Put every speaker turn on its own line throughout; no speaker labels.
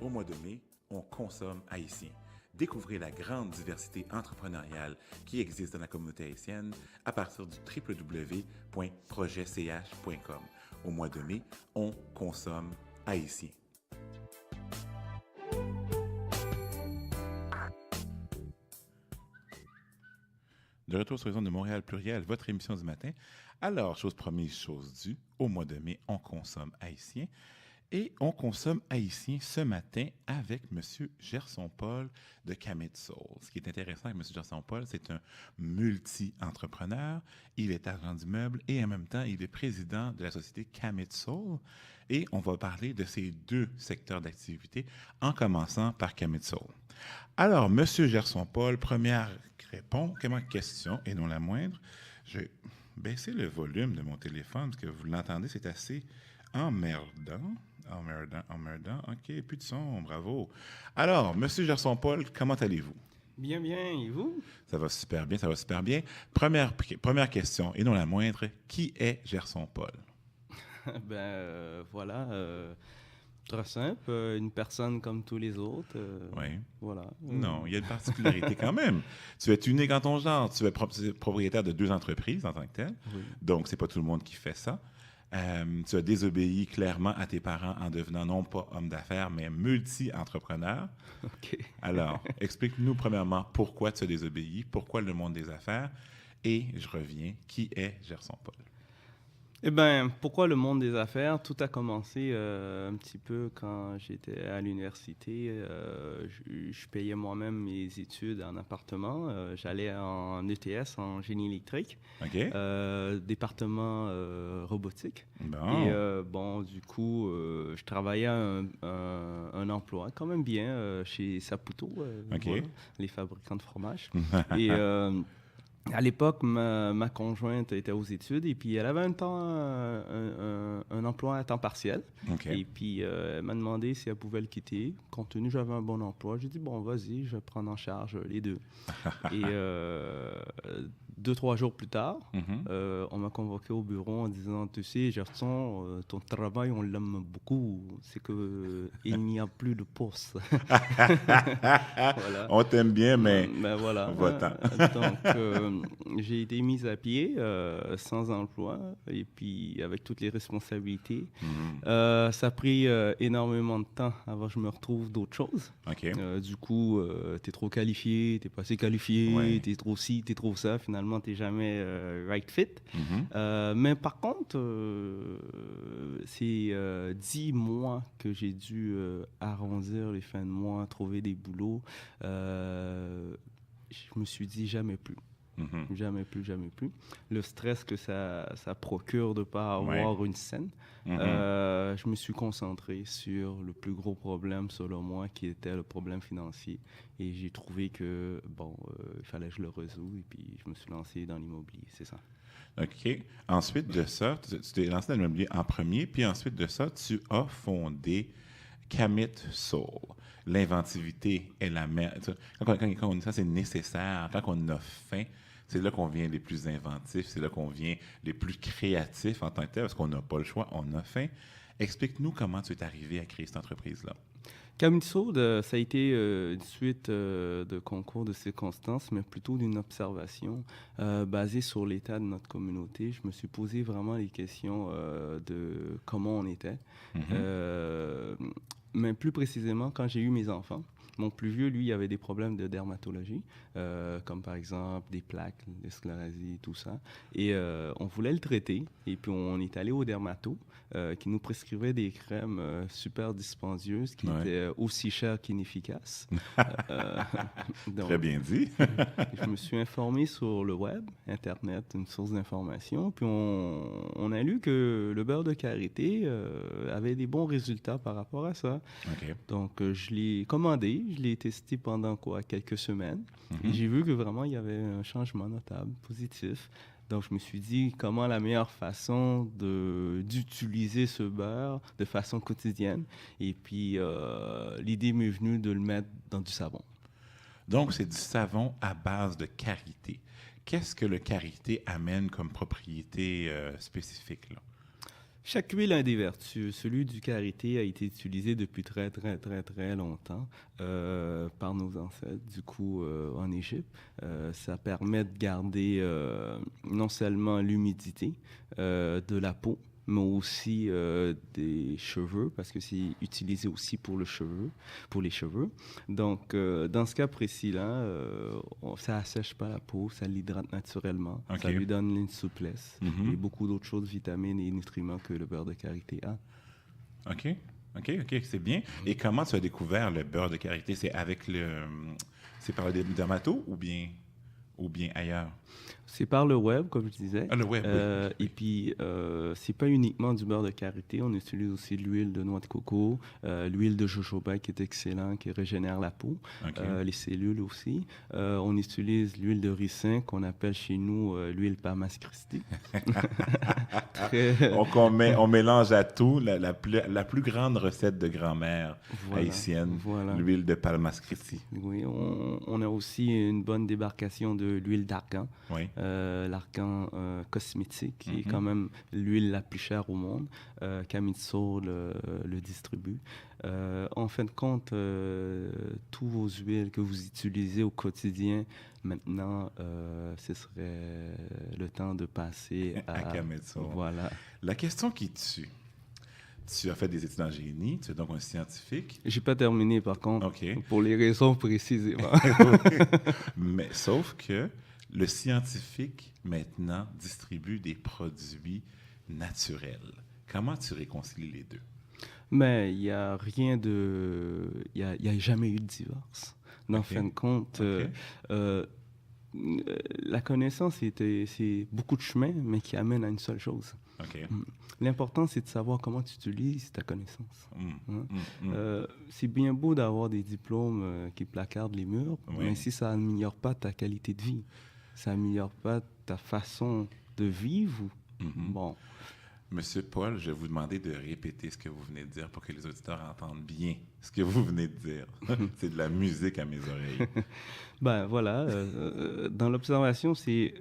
Au mois de mai, on consomme haïtien. Découvrez la grande diversité entrepreneuriale qui existe dans la communauté haïtienne à partir du www.projetch.com. Au mois de mai, on consomme haïtien. De retour sur les ondes de Montréal Pluriel, votre émission du matin. Alors, chose promise, chose due, au mois de mai, on consomme haïtien. Et on consomme haïtien ce matin avec M. Gerson-Paul de Camit Soul. Ce qui est intéressant avec M. Gerson-Paul, c'est un multi-entrepreneur. Il est agent d'immeuble et en même temps, il est président de la société Camit Soul. Et on va parler de ces deux secteurs d'activité en commençant par Camit Soul. Alors, M. Gerson-Paul, première question et non la moindre. Je vais baisser le volume de mon téléphone parce que vous l'entendez, c'est assez emmerdant. OK, plus de son, bravo. Alors, M. Gerson-Paul, comment allez-vous?
Bien, et vous?
Ça va super bien. Première question, et non la moindre, qui est Gerson-Paul?
Voilà, très simple, une personne comme tous les autres.
Oui.
Voilà.
Non, il y a une particularité quand même. Tu es unique en ton genre. Tu es propriétaire de 2 entreprises en tant que tel.
Oui.
Donc, c'est pas tout le monde qui fait ça. Tu as désobéi clairement à tes parents en devenant non pas homme d'affaires, mais multi-entrepreneur.
OK.
Alors, explique-nous premièrement pourquoi tu as désobéi, pourquoi le monde des affaires, et je reviens, qui est Gerson-Paul?
Eh bien, pourquoi le monde des affaires? Tout a commencé un petit peu quand j'étais à l'université. Je payais moi-même mes études en appartement. J'allais en ETS, en génie électrique,
OK.
département robotique.
Bon.
Et du coup, je travaillais à un emploi quand même bien chez Saputo,
OK.
voilà, les fabricants de fromage. Et à l'époque, ma conjointe était aux études et puis elle avait un emploi à temps partiel.
OK.
Et puis, elle m'a demandé si elle pouvait le quitter. Compte tenu que j'avais un bon emploi, j'ai dit, bon, vas-y, je vais prendre en charge les deux. Et 2-3 jours plus tard, on m'a convoqué au bureau en disant, tu sais, Gerson, ton travail, on l'aime beaucoup. C'est qu'il n'y a plus de poste. Voilà.
On t'aime bien, mais
voilà.
va-t'en.
Donc, j'ai été mise à pied, sans emploi, et puis avec toutes les responsabilités. Ça a pris énormément de temps avant que je me retrouve d'autres choses.
OK.
Du coup, t'es trop qualifié, t'es pas assez qualifié,
Ouais.
t'es trop ci, t'es trop ça. Finalement, t'es jamais right fit. Mais par contre, c'est 10 mois que j'ai dû arrondir les fins de mois, trouver des boulots. Je me suis dit jamais plus. Jamais plus. Le stress que ça procure de ne pas avoir une scène. Je me suis concentré sur le plus gros problème, selon moi, qui était le problème financier. Et j'ai trouvé que, il fallait que je le résoudre. Et puis, je me suis lancé dans l'immobilier, c'est ça.
OK. Ensuite de ça, tu t'es lancé dans l'immobilier en premier, puis ensuite de ça, tu as fondé Camit Soul. L'inventivité est la mère. Quand on dit ça, c'est nécessaire. Quand on a faim, c'est là qu'on vient les plus inventifs, c'est là qu'on vient les plus créatifs en tant que tel, parce qu'on n'a pas le choix, on a faim. Explique-nous comment tu es arrivé à créer cette entreprise-là.
Camit Soul, ça a été une suite de concours de circonstances, mais plutôt d'une observation basée sur l'état de notre communauté. Je me suis posé vraiment les questions de comment on était. Mais plus précisément, quand j'ai eu mes enfants, mon plus vieux, lui, il avait des problèmes de dermatologie, comme par exemple des plaques, des sclérasie, tout ça. Et on voulait le traiter. Et puis, on est allé au dermato, qui nous prescrivait des crèmes super dispendieuses, qui étaient aussi chères qu'inefficaces.
Très bien dit.
Je me suis informé sur le web, Internet, une source d'information. Puis, on a lu que le beurre de karité avait des bons résultats par rapport à ça.
OK.
Donc, je l'ai commandé. Je l'ai testé pendant quelques semaines. Et j'ai vu que vraiment, il y avait un changement notable, positif. Donc, je me suis dit, comment la meilleure façon d'utiliser ce beurre de façon quotidienne. Et puis, l'idée m'est venue de le mettre dans du savon.
Donc, c'est du savon à base de karité. Qu'est-ce que le karité amène comme propriété spécifique, là?
Chaque huile a des vertus. Celui du karité a été utilisé depuis très, très, très, très longtemps par nos ancêtres, du coup, en Égypte. Ça permet de garder non seulement l'humidité de la peau, mais aussi des cheveux, parce que c'est utilisé aussi pour les cheveux. Donc, dans ce cas précis-là, ça assèche pas la peau, ça l'hydrate naturellement,
OK.
ça lui donne une souplesse et beaucoup d'autres choses, vitamines et nutriments que le beurre de karité a.
OK. OK, c'est bien. Et comment tu as découvert le beurre de karité? C'est par le dermato ou bien ailleurs?
C'est par le web, comme je disais.
Ah, le web, oui.
Et puis, c'est pas uniquement du beurre de karité. On utilise aussi de l'huile de noix de coco, l'huile de jojoba qui est excellent, qui régénère la peau,
OK.
les cellules aussi. On utilise l'huile de ricin qu'on appelle chez nous l'huile Parmas Christi.
Donc, on mélange à tout la plus grande recette de grand-mère haïtienne, l'huile de Palmas Christi.
Oui, on a aussi une bonne débarcation de l'huile d'argan.
Oui.
L'argan cosmétique, qui est quand même l'huile la plus chère au monde. Camitsol le distribue. En fin de compte, tous vos huiles que vous utilisez au quotidien, maintenant, ce serait le temps de passer
à Camitsol.
Voilà.
La question qui tue. Tu as fait des études en génie, tu es donc un scientifique.
J'ai pas terminé, par contre,
OK.
pour les raisons précisément.
Mais sauf que le scientifique, maintenant, distribue des produits naturels. Comment tu réconcilies les deux?
Mais il n'y a rien de... Il n'y a jamais eu de divorce. En fin de compte, la connaissance, c'est beaucoup de chemins, mais qui amènent à une seule chose.
Okay.
L'important, c'est de savoir comment tu utilises ta connaissance. C'est bien beau d'avoir des diplômes qui placardent les murs, mais si ça n'améliore pas ta qualité de vie, ça n'améliore pas ta façon de vivre, bon...
Monsieur Paul, je vais vous demander de répéter ce que vous venez de dire pour que les auditeurs entendent bien ce que vous venez de dire. C'est de la musique à mes oreilles.
Ben voilà, dans l'observation, c'est...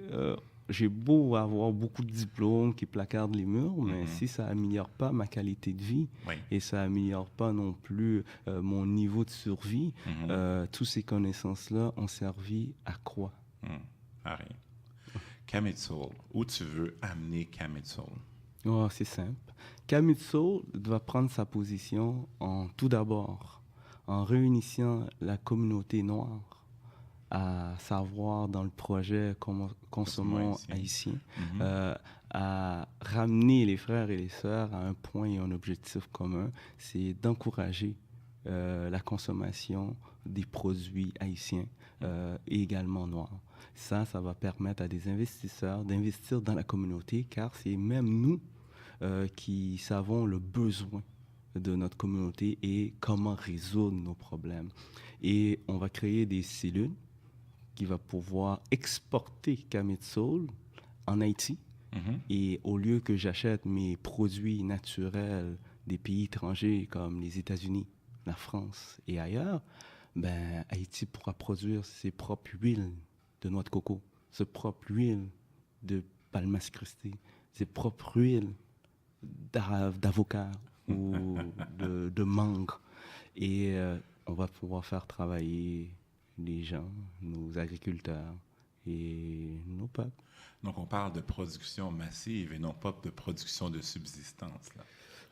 j'ai beau avoir beaucoup de diplômes qui placardent les murs, mais si ça n'améliore pas ma qualité de vie et ça n'améliore pas non plus mon niveau de survie, toutes ces connaissances-là ont servi à quoi?
À rien. Camitsol, où tu veux amener Camitsol?
Oh, c'est simple. Camitsol doit prendre sa position tout d'abord en réunissant la communauté noire, à savoir dans le projet Consommons haïtien, à ramener les frères et les sœurs à un point et un objectif commun, c'est d'encourager la consommation des produits haïtiens et également noirs. Ça va permettre à des investisseurs d'investir dans la communauté, car c'est même nous qui savons le besoin de notre communauté et comment résoudre nos problèmes. Et on va créer des cellules qui vont pouvoir exporter Camitsol en Haïti. Et au lieu que j'achète mes produits naturels des pays étrangers comme les États-Unis, la France et ailleurs, ben, Haïti pourra produire ses propres huiles de noix de coco, ses propres huiles de Palmas Christi, ses propres huiles d'avocat ou de mangue. Et on va pouvoir faire travailler les gens, nos agriculteurs et nos peuples.
Donc, on parle de production massive et non pas de production de subsistance, là.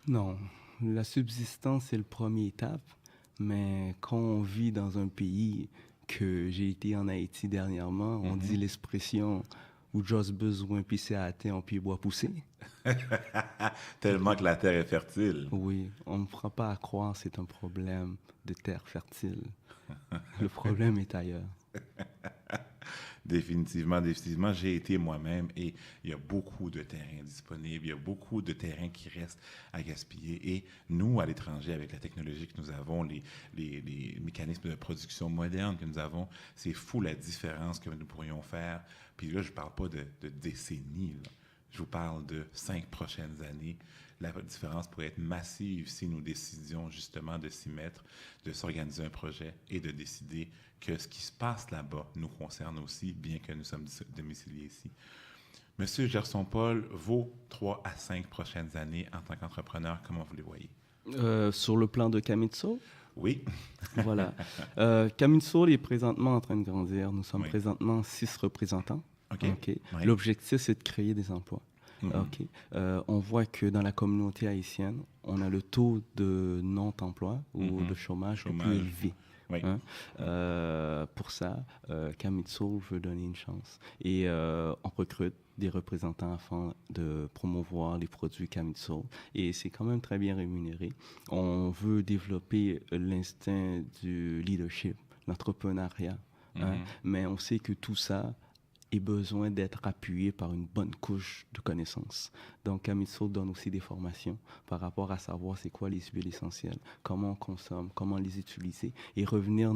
Non, la subsistance, c'est le premier étape, mais quand on vit dans un pays que j'ai été en Haïti dernièrement, on dit l'expression « ou juste besoin pisser à la terre, on peut boire pousser ».
Tellement que la terre est fertile.
Oui, on ne me fera pas à croire que c'est un problème de terre fertile. Le problème est ailleurs.
Définitivement. J'ai été moi-même et il y a beaucoup de terrains disponibles, il y a beaucoup de terrains qui restent à gaspiller. Et nous, à l'étranger, avec la technologie que nous avons, les mécanismes de production modernes que nous avons, c'est fou la différence que nous pourrions faire. Puis là, je ne parle pas de décennies, là. Je vous parle de 5 prochaines années. La différence pourrait être massive si nous décidions justement de s'y mettre, de s'organiser un projet et de décider que ce qui se passe là-bas nous concerne aussi, bien que nous sommes domiciliés ici. Monsieur Gerson-Paul, vos 3 à 5 prochaines années en tant qu'entrepreneur, comment vous les voyez?
Sur le plan de Kamitso?
Oui.
Voilà. Kamitso est présentement en train de grandir. Nous sommes
Oui.
présentement 6 représentants.
OK.
Okay.
Oui.
L'objectif, c'est de créer des emplois. OK. On voit que dans la communauté haïtienne, on a le taux de non-emploi ou de chômage le plus élevé.
Oui.
Hein? Pour ça, Kamitso veut donner une chance. Et on recrute des représentants afin de promouvoir les produits Kamitso. Et c'est quand même très bien rémunéré. On veut développer l'instinct du leadership, l'entrepreneuriat. Hein? Mais on sait que tout ça a besoin d'être appuyé par une bonne couche de connaissances. Donc, Kamitso donne aussi des formations par rapport à savoir c'est quoi les huiles essentielles, comment on consomme, comment les utiliser et revenir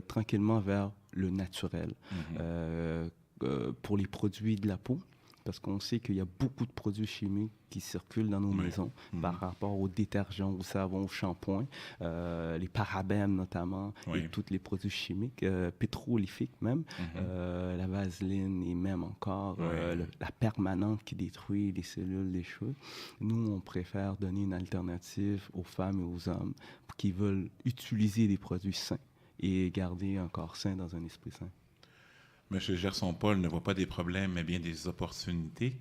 tranquillement vers le naturel. Pour les produits de la peau, parce qu'on sait qu'il y a beaucoup de produits chimiques qui circulent dans nos maisons par rapport aux détergents, aux savons, aux shampoings, les parabènes notamment, et tous les produits chimiques, pétrolifiques même, la vaseline et même encore la permanente qui détruit les cellules des cheveux. Nous, on préfère donner une alternative aux femmes et aux hommes qui veulent utiliser des produits sains et garder un corps sain dans un esprit sain.
Monsieur Gerson-Paul ne voit pas des problèmes, mais bien des opportunités.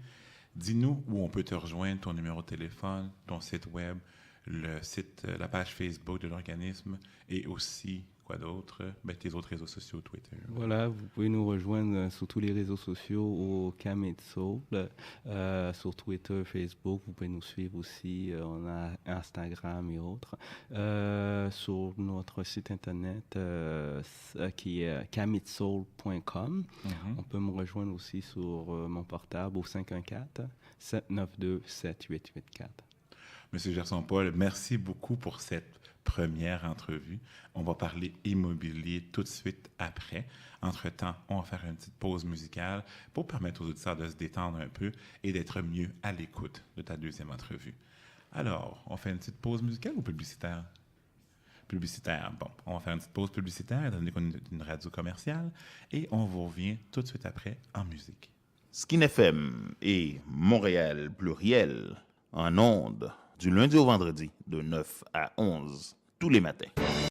Dis-nous où on peut te rejoindre, ton numéro de téléphone, ton site web, le site, la page Facebook de l'organisme et aussi, quoi d'autre, tes autres réseaux sociaux, Twitter.
Voilà, vous pouvez nous rejoindre sur tous les réseaux sociaux au Kamitso, sur Twitter, Facebook. Vous pouvez nous suivre aussi, on a Instagram et autres. Sur notre site internet qui est kamitso.com. On peut me rejoindre aussi sur mon portable au 514-792-7884.
Monsieur Gerson-Paul, merci beaucoup pour cette première entrevue. On va parler immobilier tout de suite après. Entre-temps, on va faire une petite pause musicale pour permettre aux auditeurs de se détendre un peu et d'être mieux à l'écoute de ta deuxième entrevue. Alors, on fait une petite pause musicale ou publicitaire? Publicitaire. Bon, on va faire une petite pause publicitaire, étant donné qu'on est une radio commerciale, et on vous revient tout de suite après en musique.
Skin FM et Montréal Pluriel en ondes du lundi au vendredi de 9 à 11 tous les matins.